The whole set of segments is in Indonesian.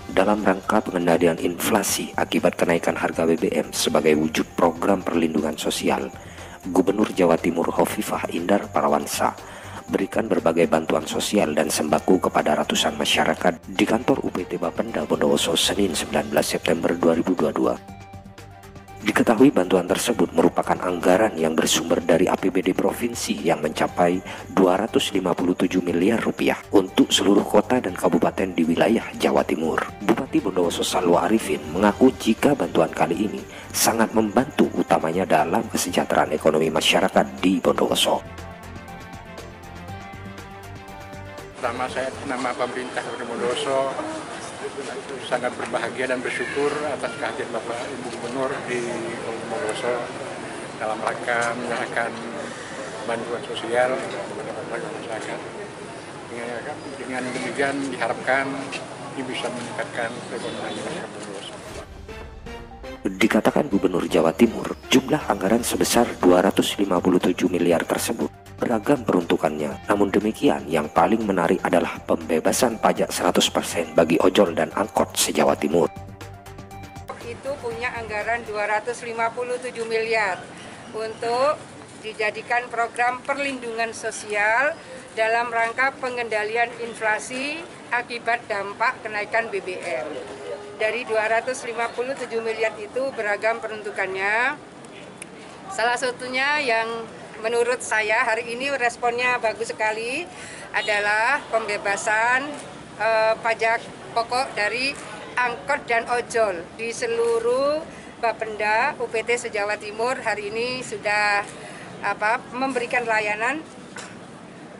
Dalam rangka pengendalian inflasi akibat kenaikan harga BBM sebagai wujud program perlindungan sosial, Gubernur Jawa Timur Hovifah Indar Parawansa berikan berbagai bantuan sosial dan sembako kepada ratusan masyarakat di kantor UPT Bapenda Bondowoso Senin 19 September 2022. Diketahui bantuan tersebut merupakan anggaran yang bersumber dari APBD Provinsi yang mencapai 257 miliar rupiah untuk seluruh kota dan kabupaten di wilayah Jawa Timur. Bupati Bondowoso Salwa Arifin mengaku jika bantuan kali ini sangat membantu utamanya dalam kesejahteraan ekonomi masyarakat di Bondowoso. Pertama, saya nama pemerintah Kabupaten Bondowoso sangat berbahagia dan bersyukur atas kehadiran Bapak Ibu Gubernur di Kabupaten Bondowoso dalam rangka menyerahkan bantuan sosial kepada masyarakat. Dengan demikian diharapkan ini bisa meningkatkan perekonomian masyarakat Bondowoso. Dikatakan Gubernur Jawa Timur, jumlah anggaran sebesar 257 miliar tersebut beragam peruntukannya. Namun demikian, yang paling menarik adalah pembebasan pajak 100% bagi ojol dan angkot se-Jawa Timur. Itu punya anggaran 257 miliar untuk dijadikan program perlindungan sosial dalam rangka pengendalian inflasi akibat dampak kenaikan BBM. Dari 257 miliar itu beragam peruntukannya. Salah satunya yang menurut saya hari ini responnya bagus sekali adalah pembebasan pajak pokok dari angkot dan ojol di seluruh Bapenda UPT se-Jawa Timur. Hari ini sudah memberikan layanan,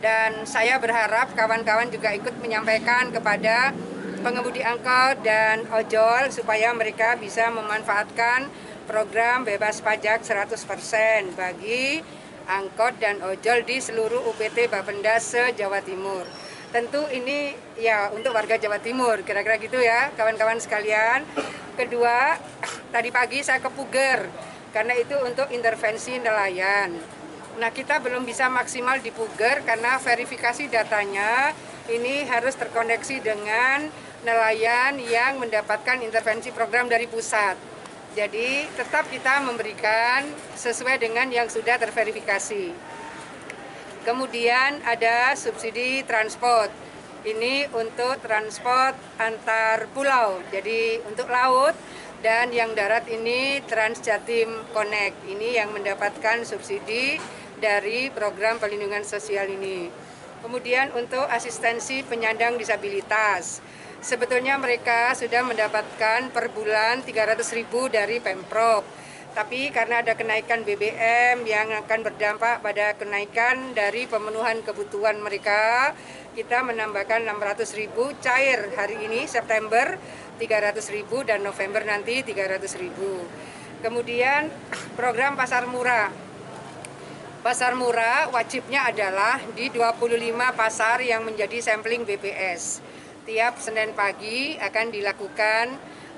dan saya berharap kawan-kawan juga ikut menyampaikan kepada pengemudi angkot dan ojol supaya mereka bisa memanfaatkan program bebas pajak 100% bagi angkot dan ojol di seluruh UPT Bapenda se-Jawa Timur. Tentu ini ya untuk warga Jawa Timur, kira-kira gitu ya kawan-kawan sekalian. Kedua, tadi pagi saya ke Puger karena itu untuk intervensi nelayan. Nah, kita belum bisa maksimal di Puger karena verifikasi datanya ini harus terkoneksi dengan nelayan yang mendapatkan intervensi program dari pusat. Jadi tetap kita memberikan sesuai dengan yang sudah terverifikasi. Kemudian ada subsidi transport. Ini untuk transport antar pulau. Jadi untuk laut dan yang darat ini Trans Jatim Connect. Ini yang mendapatkan subsidi dari program perlindungan sosial ini. Kemudian untuk asistensi penyandang disabilitas. Sebetulnya mereka sudah mendapatkan per bulan 300.000 dari Pemprov. Tapi karena ada kenaikan BBM yang akan berdampak pada kenaikan dari pemenuhan kebutuhan mereka, kita menambahkan 600.000 cair hari ini September 300.000 dan November nanti 300.000. Kemudian program pasar murah. Pasar murah wajibnya adalah di 25 pasar yang menjadi sampling BPS. Tiap Senin pagi akan dilakukan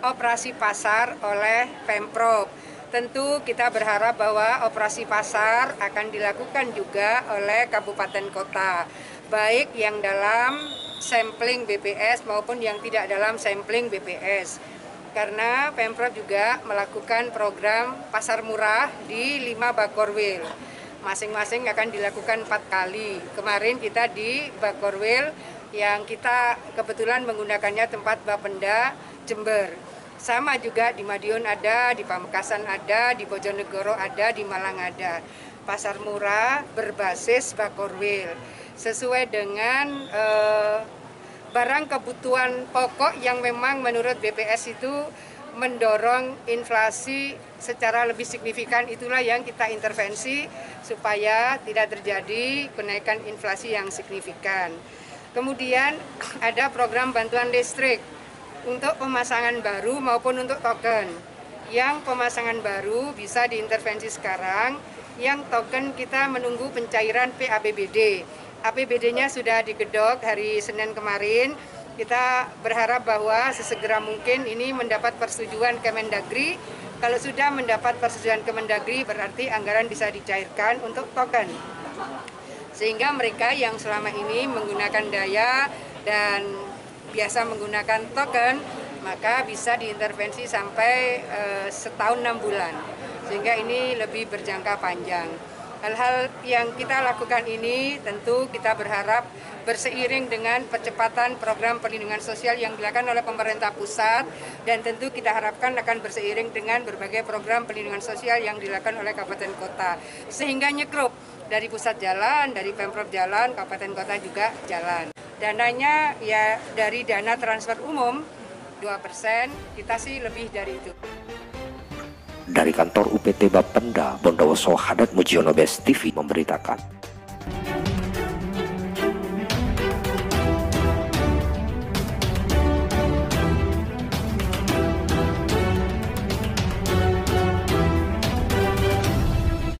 operasi pasar oleh Pemprov. Tentu kita berharap bahwa operasi pasar akan dilakukan juga oleh kabupaten kota, baik yang dalam sampling BPS maupun yang tidak dalam sampling BPS. Karena Pemprov juga melakukan program pasar murah di 5 Bakorwil. Masing-masing akan dilakukan 4 kali. Kemarin kita di Bakorwil yang kita kebetulan menggunakannya tempat Bapenda Jember. Sama juga di Madiun ada, di Pamekasan ada, di Bojonegoro ada, di Malang ada. Pasar murah berbasis Bakorwil. Sesuai dengan barang kebutuhan pokok yang memang menurut BPS itu mendorong inflasi secara lebih signifikan, itulah yang kita intervensi supaya tidak terjadi kenaikan inflasi yang signifikan. Kemudian ada program bantuan listrik untuk pemasangan baru maupun untuk token. Yang pemasangan baru bisa diintervensi sekarang, yang token kita menunggu pencairan PAPBD. APBD-nya sudah digedok hari Senin kemarin. Kita berharap bahwa sesegera mungkin ini mendapat persetujuan Kemendagri. Kalau sudah mendapat persetujuan Kemendagri berarti anggaran bisa dicairkan untuk token. Sehingga mereka yang selama ini menggunakan daya dan biasa menggunakan token maka bisa diintervensi sampai setahun 6 bulan, sehingga ini lebih berjangka panjang. Hal-hal yang kita lakukan ini tentu kita berharap berseiring dengan percepatan program perlindungan sosial yang dilakukan oleh pemerintah pusat, dan tentu kita harapkan akan berseiring dengan berbagai program perlindungan sosial yang dilakukan oleh kabupaten kota, sehingga nyekrup dari pusat jalan, dari Pemprov jalan, kabupaten kota juga jalan. Dananya ya dari dana transfer umum 2%, kita sih lebih dari itu. Dari kantor UPT Bapenda, Bondowoso, Hadat Mujiono, Best TV memberitakan.